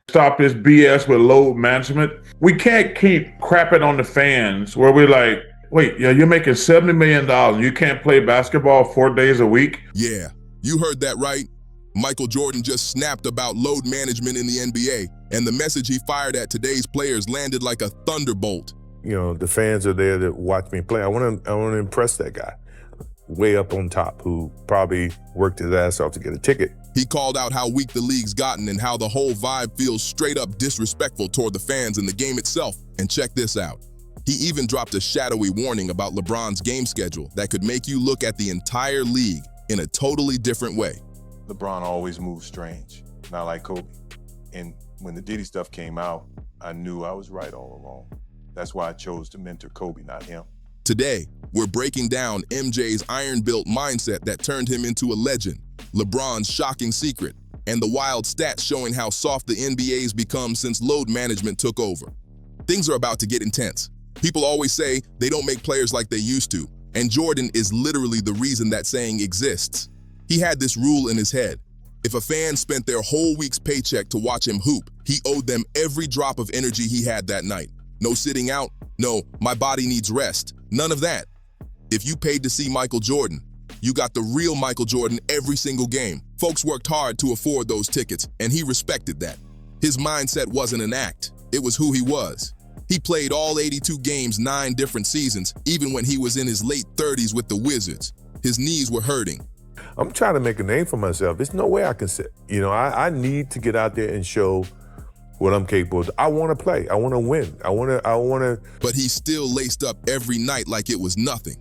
stop this BS with load management. We can't keep crapping on the fans where we're like, wait, yeah, you're making $70 million and you can't play basketball 4 days a week? Yeah, you heard that right. Michael Jordan just snapped about load management in the NBA, and the message he fired at today's players landed like a thunderbolt. You know, the fans are there to watch me play. I want to impress that guy way up on top who probably worked his ass off to get a ticket. He called out how weak the league's gotten and how the whole vibe feels straight up disrespectful toward the fans and the game itself. And check this out. He even dropped a shadowy warning about LeBron's game schedule that could make you look at the entire league in a totally different way. LeBron always moves strange, not like Kobe. And when the Diddy stuff came out, I knew I was right all along. That's why I chose to mentor Kobe, not him. Today, we're breaking down MJ's iron-built mindset that turned him into a legend, LeBron's shocking secret, and the wild stats showing how soft the NBA's become since load management took over. Things are about to get intense. People always say they don't make players like they used to, and Jordan is literally the reason that saying exists. He had this rule in his head. If a fan spent their whole week's paycheck to watch him hoop, he owed them every drop of energy he had that night. No sitting out, no, my body needs rest, none of that. If you paid to see Michael Jordan, you got the real Michael Jordan every single game. Folks worked hard to afford those tickets, and he respected that. His mindset wasn't an act, it was who he was. He played all 82 games 9 different seasons, even when he was in his late 30s with the Wizards. His knees were hurting. I'm trying to make a name for myself. There's no way I can sit. You know, I need to get out there and show what I'm capable of. I want to play. I want to win. I want to. But he still laced up every night like it was nothing.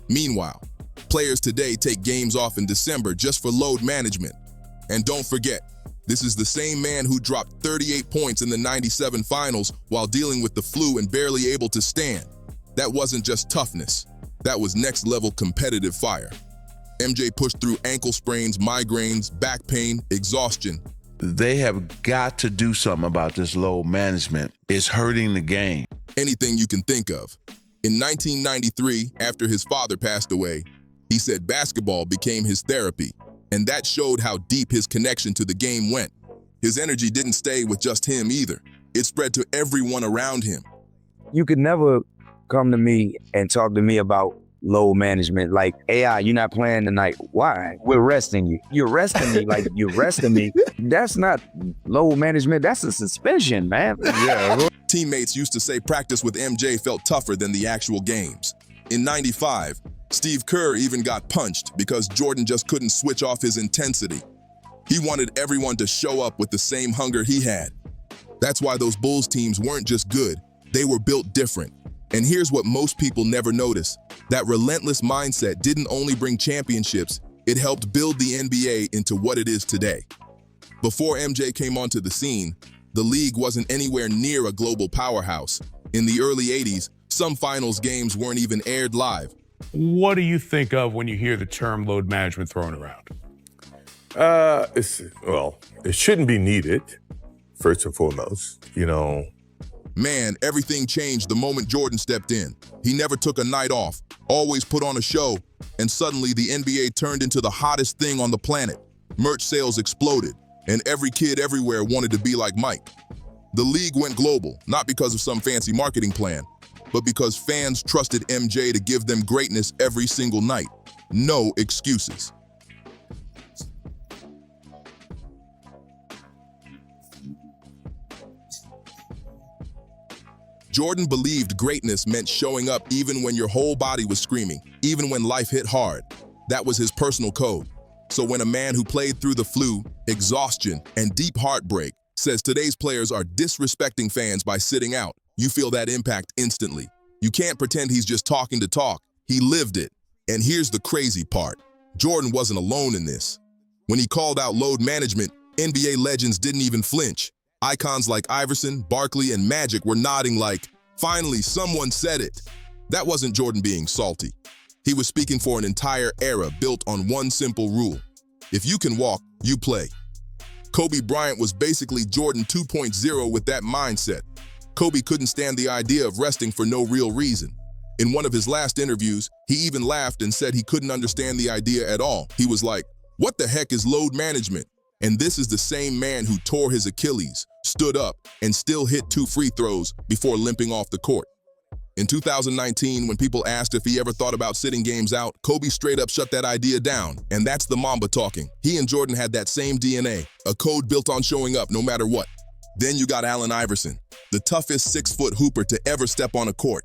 Meanwhile, players today take games off in December just for load management. And don't forget, this is the same man who dropped 38 points in the '97 finals while dealing with the flu and barely able to stand. That wasn't just toughness. That was next-level competitive fire. MJ pushed through ankle sprains, migraines, back pain, exhaustion. They have got to do something about this load management. It's hurting the game. Anything you can think of. In 1993, after his father passed away, he said basketball became his therapy, and that showed how deep his connection to the game went. His energy didn't stay with just him either. It spread to everyone around him. You could never come to me and talk to me about load management like, AI, you're not playing tonight. Why? We're resting you. You're resting me like you're resting me. That's not load management. That's a suspension, man. Yeah. Teammates used to say practice with MJ felt tougher than the actual games. In '95, Steve Kerr even got punched because Jordan just couldn't switch off his intensity. He wanted everyone to show up with the same hunger he had. That's why those Bulls teams weren't just good, they were built different. And here's what most people never notice. That relentless mindset didn't only bring championships, it helped build the NBA into what it is today. Before MJ came onto the scene, the league wasn't anywhere near a global powerhouse. In the early '80s, some finals games weren't even aired live. What do you think of when you hear the term load management thrown around? It shouldn't be needed, first and foremost, you know. Man, everything changed the moment Jordan stepped in. He never took a night off, always put on a show, and suddenly the NBA turned into the hottest thing on the planet. Merch sales exploded, and every kid everywhere wanted to be like Mike. The league went global, not because of some fancy marketing plan, but because fans trusted MJ to give them greatness every single night. No excuses. Jordan believed greatness meant showing up even when your whole body was screaming, even when life hit hard. That was his personal code. So when a man who played through the flu, exhaustion, and deep heartbreak says today's players are disrespecting fans by sitting out, you feel that impact instantly. You can't pretend he's just talking to talk. He lived it. And here's the crazy part. Jordan wasn't alone in this. When he called out load management, NBA legends didn't even flinch. Icons like Iverson, Barkley, and Magic were nodding like, finally, someone said it. That wasn't Jordan being salty. He was speaking for an entire era built on one simple rule. If you can walk, you play. Kobe Bryant was basically Jordan 2.0 with that mindset. Kobe couldn't stand the idea of resting for no real reason. In one of his last interviews, he even laughed and said he couldn't understand the idea at all. He was like, what the heck is load management? And this is the same man who tore his Achilles, stood up, and still hit 2 free throws before limping off the court. In 2019, when people asked if he ever thought about sitting games out, Kobe straight up shut that idea down, and that's the Mamba talking. He and Jordan had that same DNA, a code built on showing up no matter what. Then you got Allen Iverson, the toughest 6-foot hooper to ever step on a court.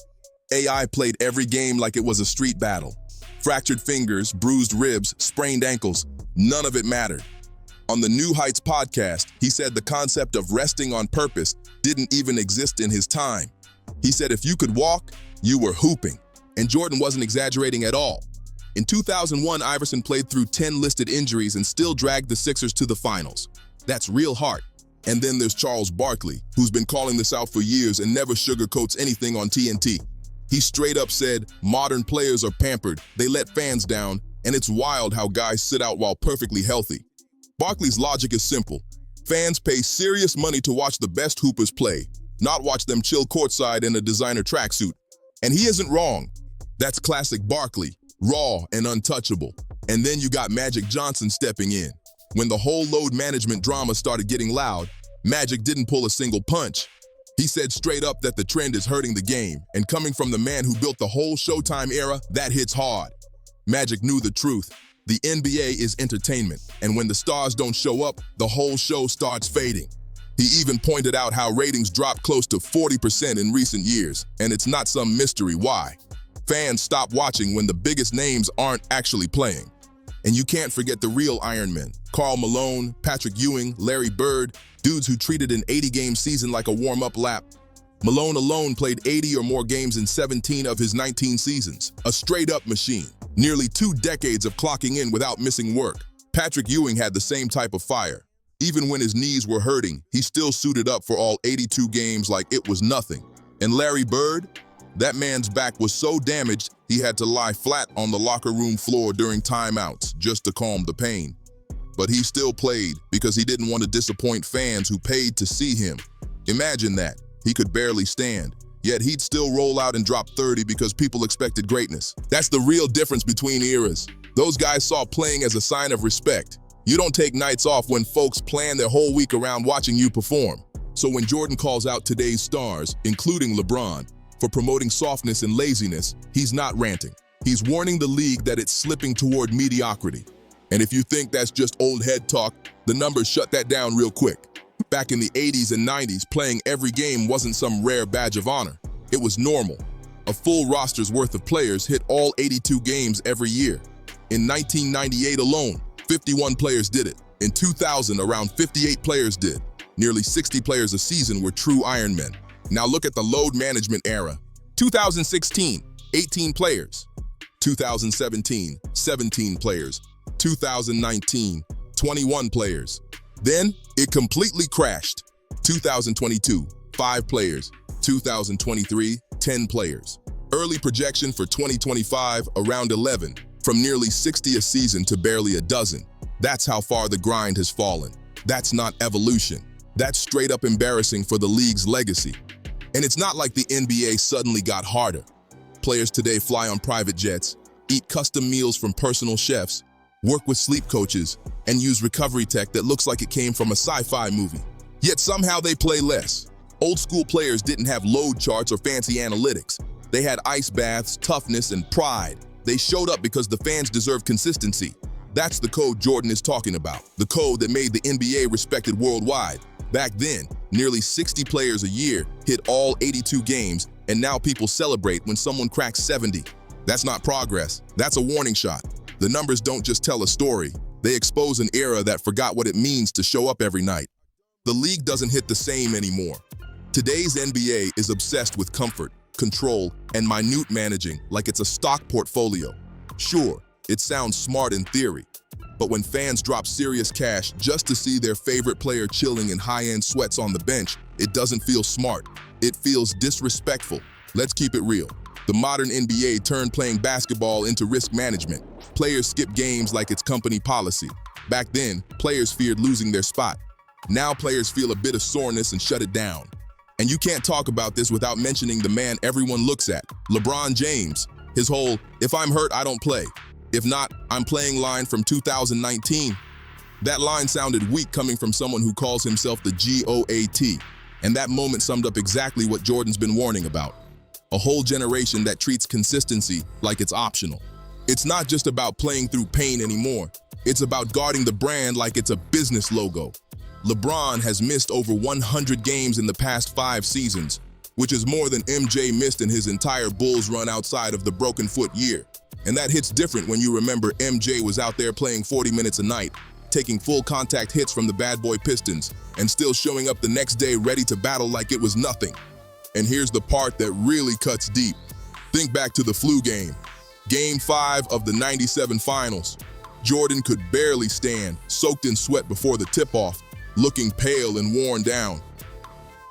AI played every game like it was a street battle. Fractured fingers, bruised ribs, sprained ankles, none of it mattered. On the New Heights podcast, he said the concept of resting on purpose didn't even exist in his time. He said if you could walk, you were hooping. And Jordan wasn't exaggerating at all. In 2001, Iverson played through 10 listed injuries and still dragged the Sixers to the finals. That's real heart. And then there's Charles Barkley, who's been calling this out for years and never sugarcoats anything on TNT. He straight up said, modern players are pampered, they let fans down, and it's wild how guys sit out while perfectly healthy. Barkley's logic is simple. Fans pay serious money to watch the best hoopers play, not watch them chill courtside in a designer tracksuit. And he isn't wrong. That's classic Barkley, raw and untouchable. And then you got Magic Johnson stepping in. When the whole load management drama started getting loud, Magic didn't pull a single punch. He said straight up that the trend is hurting the game, and coming from the man who built the whole Showtime era, that hits hard. Magic knew the truth. The NBA is entertainment, and when the stars don't show up, the whole show starts fading. He even pointed out how ratings dropped close to 40% in recent years, and it's not some mystery why. Fans stop watching when the biggest names aren't actually playing. And you can't forget the real Iron Men. Karl Malone, Patrick Ewing, Larry Bird, dudes who treated an 80-game season like a warm-up lap. Malone alone played 80 or more games in 17 of his 19 seasons. A straight-up machine. Nearly 2 decades of clocking in without missing work. Patrick Ewing had the same type of fire. Even when his knees were hurting, he still suited up for all 82 games like it was nothing. And Larry Bird? That man's back was so damaged, he had to lie flat on the locker room floor during timeouts just to calm the pain. But he still played because he didn't want to disappoint fans who paid to see him. Imagine that. He could barely stand, yet he'd still roll out and drop 30 because people expected greatness. That's the real difference between eras. Those guys saw playing as a sign of respect. You don't take nights off when folks plan their whole week around watching you perform. So when Jordan calls out today's stars, including LeBron, for promoting softness and laziness, he's not ranting. He's warning the league that it's slipping toward mediocrity. And if you think that's just old head talk, the numbers shut that down real quick. Back in the 80s and 90s, playing every game wasn't some rare badge of honor. It was normal. A full roster's worth of players hit all 82 games every year. In 1998 alone, 51 players did it. In 2000, around 58 players did. Nearly 60 players a season were true Ironmen. Now look at the load management era. 2016, 18 players. 2017, 17 players. 2019, 21 players. Then it completely crashed. 2022, 5 players. 2023, 10 players. Early projection for 2025, around 11. From nearly 60 a season to barely a dozen. That's how far the grind has fallen. That's not evolution. That's straight up embarrassing for the league's legacy. And it's not like the NBA suddenly got harder. Players today fly on private jets, eat custom meals from personal chefs, work with sleep coaches, and use recovery tech that looks like it came from a sci-fi movie. Yet somehow they play less. Old school players didn't have load charts or fancy analytics. They had ice baths, toughness, and pride. They showed up because the fans deserved consistency. That's the code Jordan is talking about, the code that made the NBA respected worldwide. Back then, nearly 60 players a year hit all 82 games, and now people celebrate when someone cracks 70. That's not progress, that's a warning shot. The numbers don't just tell a story, they expose an era that forgot what it means to show up every night. The league doesn't hit the same anymore. Today's NBA is obsessed with comfort, control, and minute managing like it's a stock portfolio. Sure, it sounds smart in theory, but when fans drop serious cash just to see their favorite player chilling in high-end sweats on the bench, it doesn't feel smart. It feels disrespectful. Let's keep it real. The modern NBA turned playing basketball into risk management. Players skip games like it's company policy. Back then, players feared losing their spot. Now players feel a bit of soreness and shut it down. And you can't talk about this without mentioning the man everyone looks at, LeBron James. His whole, if I'm hurt, I don't play. If not, I'm playing line from 2019. That line sounded weak coming from someone who calls himself the GOAT, and that moment summed up exactly what Jordan's been warning about. A whole generation that treats consistency like it's optional. It's not just about playing through pain anymore. It's about guarding the brand like it's a business logo. LeBron has missed over 100 games in the past 5 seasons, which is more than MJ missed in his entire Bulls run outside of the broken foot year. And that hits different when you remember MJ was out there playing 40 minutes a night, taking full contact hits from the bad boy Pistons, and still showing up the next day ready to battle like it was nothing. And here's the part that really cuts deep. Think back to the flu game. Game 5 of the '97 finals. Jordan could barely stand, soaked in sweat before the tip-off, looking pale and worn down.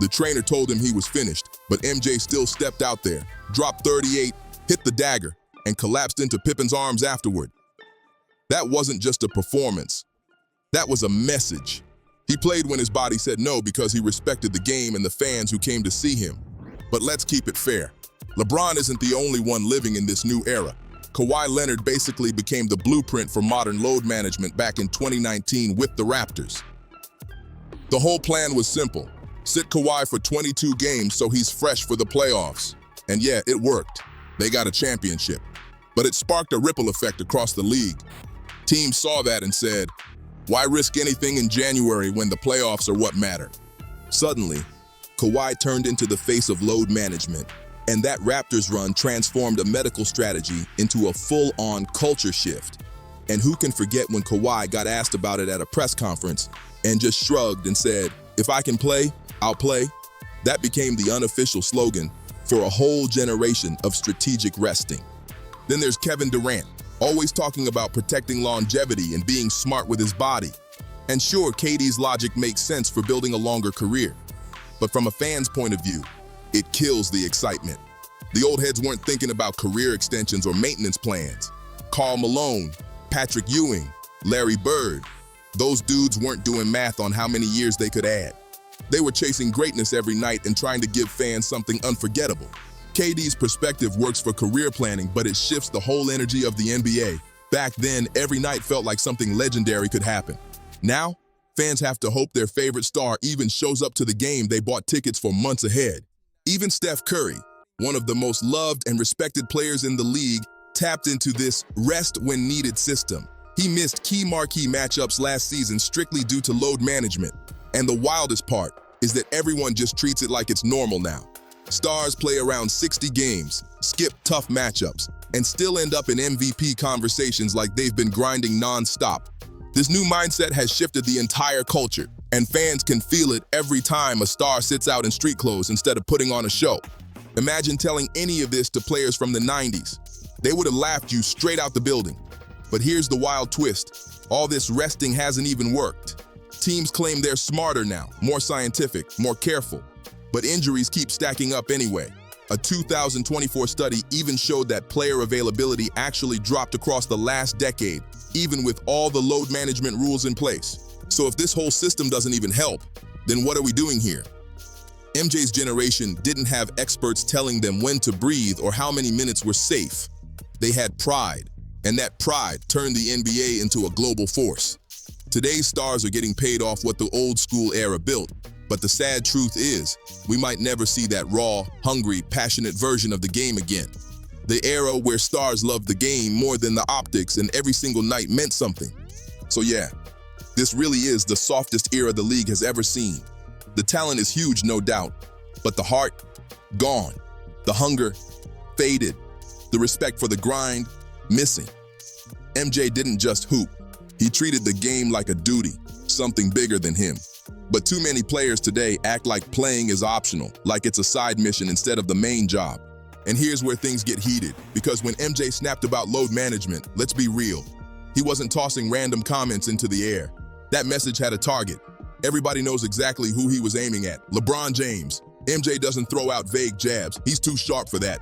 The trainer told him he was finished, but MJ still stepped out there, dropped 38, hit the dagger, and collapsed into Pippen's arms afterward. That wasn't just a performance. That was a message. He played when his body said no because he respected the game and the fans who came to see him. But let's keep it fair. LeBron isn't the only one living in this new era. Kawhi Leonard basically became the blueprint for modern load management back in 2019 with the Raptors. The whole plan was simple. Sit Kawhi for 22 games so he's fresh for the playoffs. And yeah, it worked. They got a championship. But it sparked a ripple effect across the league. Teams saw that and said, why risk anything in January when the playoffs are what matter? Suddenly, Kawhi turned into the face of load management, and that Raptors run transformed a medical strategy into a full-on culture shift. And who can forget when Kawhi got asked about it at a press conference and just shrugged and said, if I can play, I'll play? That became the unofficial slogan for a whole generation of strategic resting. Then there's Kevin Durant, always talking about protecting longevity and being smart with his body. And sure, KD's logic makes sense for building a longer career. But from a fan's point of view, it kills the excitement. The old heads weren't thinking about career extensions or maintenance plans. Karl Malone, Patrick Ewing, Larry Bird, those dudes weren't doing math on how many years they could add. They were chasing greatness every night and trying to give fans something unforgettable. KD's perspective works for career planning, but it shifts the whole energy of the NBA. Back then, every night felt like something legendary could happen. Now, fans have to hope their favorite star even shows up to the game they bought tickets for months ahead. Even Steph Curry, one of the most loved and respected players in the league, tapped into this rest-when-needed system. He missed key marquee matchups last season strictly due to load management. And the wildest part is that everyone just treats it like it's normal now. Stars play around 60 games, skip tough matchups, and still end up in MVP conversations like they've been grinding non-stop. This new mindset has shifted the entire culture, and fans can feel it every time a star sits out in street clothes instead of putting on a show. Imagine telling any of this to players from the 90s. They would have laughed you straight out the building. But here's the wild twist. All this resting hasn't even worked. Teams claim they're smarter now, more scientific, more careful. But injuries keep stacking up anyway. A 2024 study even showed that player availability actually dropped across the last decade, even with all the load management rules in place. So if this whole system doesn't even help, then what are we doing here? MJ's generation didn't have experts telling them when to breathe or how many minutes were safe. They had pride, and that pride turned the NBA into a global force. Today's stars are getting paid off what the old school era built, but the sad truth is, we might never see that raw, hungry, passionate version of the game again. The era where stars loved the game more than the optics and every single night meant something. So yeah, this really is the softest era the league has ever seen. The talent is huge, no doubt, but the heart, gone. The hunger, faded. The respect for the grind, missing. MJ didn't just hoop. He treated the game like a duty, something bigger than him. But too many players today act like playing is optional, like it's a side mission instead of the main job. And here's where things get heated, because when MJ snapped about load management, let's be real, he wasn't tossing random comments into the air. That message had a target. Everybody knows exactly who he was aiming at. LeBron James. MJ doesn't throw out vague jabs. He's too sharp for that.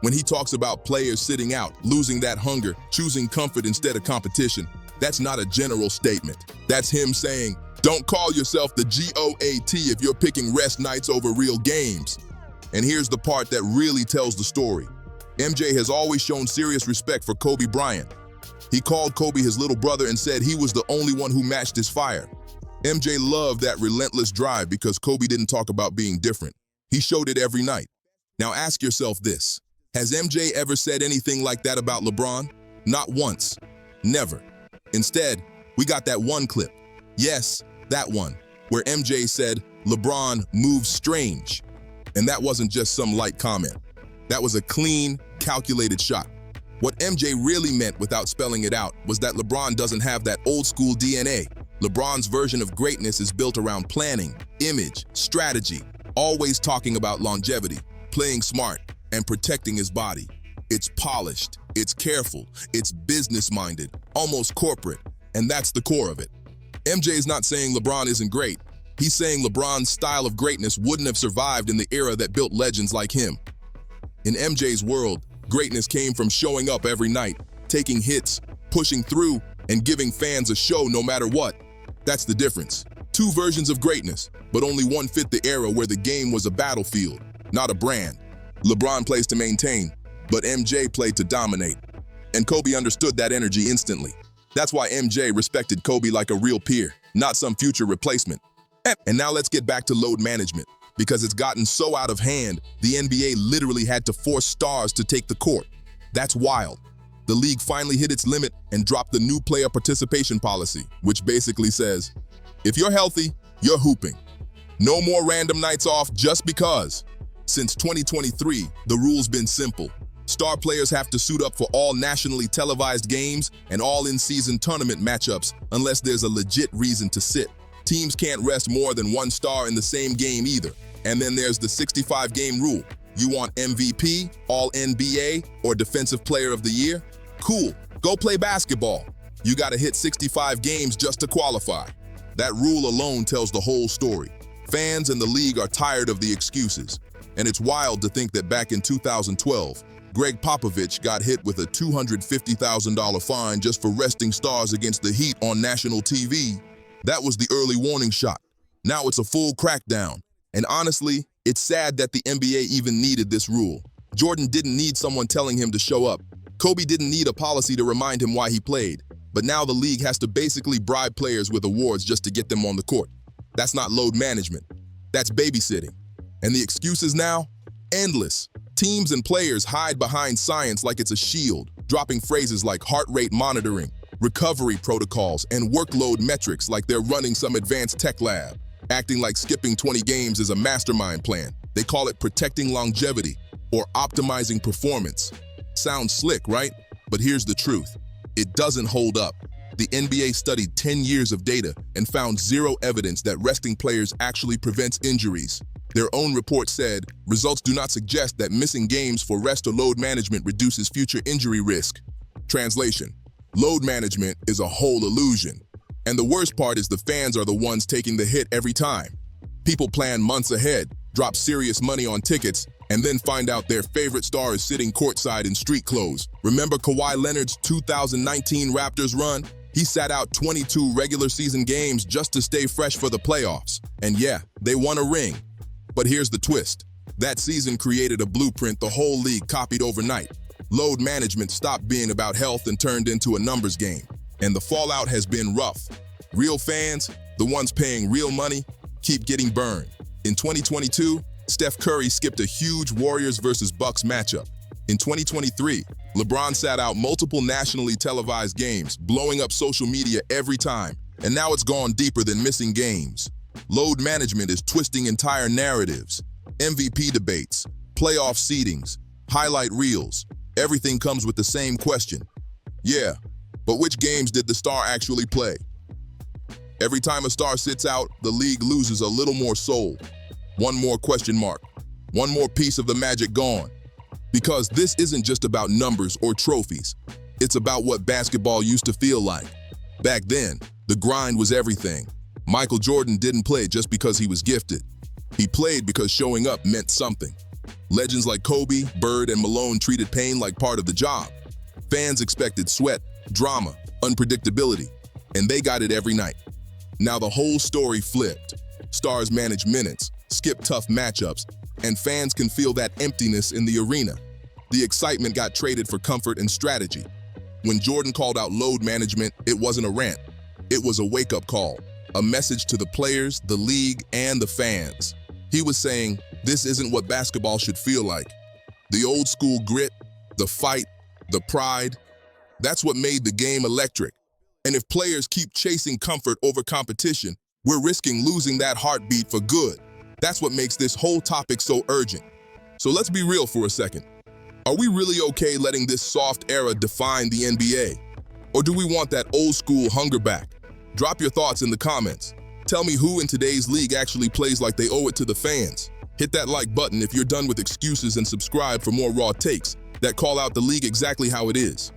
When he talks about players sitting out, losing that hunger, choosing comfort instead of competition, that's not a general statement. That's him saying, don't call yourself the GOAT if you're picking rest nights over real games. And here's the part that really tells the story. MJ has always shown serious respect for Kobe Bryant. He called Kobe his little brother and said he was the only one who matched his fire. MJ loved that relentless drive because Kobe didn't talk about being different. He showed it every night. Now ask yourself this. Has MJ ever said anything like that about LeBron? Not once. Never. Instead, we got that one clip. Yes, that one, where MJ said, LeBron moves strange. And that wasn't just some light comment. That was a clean, calculated shot. What MJ really meant without spelling it out was that LeBron doesn't have that old school DNA. LeBron's version of greatness is built around planning, image, strategy, always talking about longevity, playing smart, and protecting his body. It's polished, it's careful, it's business-minded, almost corporate, and that's the core of it. MJ is not saying LeBron isn't great. He's saying LeBron's style of greatness wouldn't have survived in the era that built legends like him. In MJ's world, greatness came from showing up every night, taking hits, pushing through, and giving fans a show no matter what. That's the difference. Two versions of greatness, but only one fit the era where the game was a battlefield, not a brand. LeBron plays to maintain, but MJ played to dominate. And Kobe understood that energy instantly. That's why MJ respected Kobe like a real peer, not some future replacement. And now let's get back to load management. Because it's gotten so out of hand, the NBA literally had to force stars to take the court. That's wild. The league finally hit its limit and dropped the new player participation policy, which basically says, if you're healthy, you're hooping. No more random nights off just because. Since 2023, the rule's been simple. Star players have to suit up for all nationally televised games and all in-season tournament matchups unless there's a legit reason to sit. Teams can't rest more than one star in the same game either. And then there's the 65-game rule. You want MVP, All-NBA, or Defensive Player of the Year? Cool, go play basketball. You gotta hit 65 games just to qualify. That rule alone tells the whole story. Fans and the league are tired of the excuses. And it's wild to think that back in 2012, Greg Popovich got hit with a $250,000 fine just for resting stars against the Heat on national TV. That was the early warning shot. Now it's a full crackdown. And honestly, it's sad that the NBA even needed this rule. Jordan didn't need someone telling him to show up. Kobe didn't need a policy to remind him why he played. But now the league has to basically bribe players with awards just to get them on the court. That's not load management. That's babysitting. And the excuses now? Endless. Teams and players hide behind science like it's a shield, dropping phrases like heart rate monitoring, recovery protocols, and workload metrics like they're running some advanced tech lab. Acting like skipping 20 games is a mastermind plan. They call it protecting longevity or optimizing performance. Sounds slick, right? But here's the truth. It doesn't hold up. The NBA studied 10 years of data and found zero evidence that resting players actually prevents injuries. Their own report said, results do not suggest that missing games for rest or load management reduces future injury risk. Translation: load management is a whole illusion. And the worst part is the fans are the ones taking the hit every time. People plan months ahead, drop serious money on tickets, and then find out their favorite star is sitting courtside in street clothes. Remember Kawhi Leonard's 2019 Raptors run? He sat out 22 regular season games just to stay fresh for the playoffs. And yeah, they won a ring. But here's the twist. That season created a blueprint the whole league copied overnight. Load management stopped being about health and turned into a numbers game. And the fallout has been rough. Real fans, the ones paying real money, keep getting burned. In 2022, Steph Curry skipped a huge Warriors versus Bucks matchup. In 2023, LeBron sat out multiple nationally televised games, blowing up social media every time. And now it's gone deeper than missing games. Load management is twisting entire narratives. MVP debates, playoff seedings, highlight reels. Everything comes with the same question. Yeah, but which games did the star actually play? Every time a star sits out, the league loses a little more soul. One more question mark. One more piece of the magic gone. Because this isn't just about numbers or trophies. It's about what basketball used to feel like. Back then, the grind was everything. Michael Jordan didn't play just because he was gifted. He played because showing up meant something. Legends like Kobe, Bird, and Malone treated pain like part of the job. Fans expected sweat, drama, unpredictability, and they got it every night. Now the whole story flipped. Stars manage minutes, skip tough matchups, and fans can feel that emptiness in the arena. The excitement got traded for comfort and strategy. When Jordan called out load management, it wasn't a rant. It was a wake-up call, a message to the players, the league, and the fans. He was saying, this isn't what basketball should feel like. The old school grit, the fight, the pride, that's what made the game electric. And if players keep chasing comfort over competition, we're risking losing that heartbeat for good. That's what makes this whole topic so urgent. So let's be real for a second. Are we really okay letting this soft era define the NBA? Or do we want that old school hunger back? Drop your thoughts in the comments. Tell me who in today's league actually plays like they owe it to the fans. Hit that like button if you're done with excuses and subscribe for more raw takes that call out the league exactly how it is.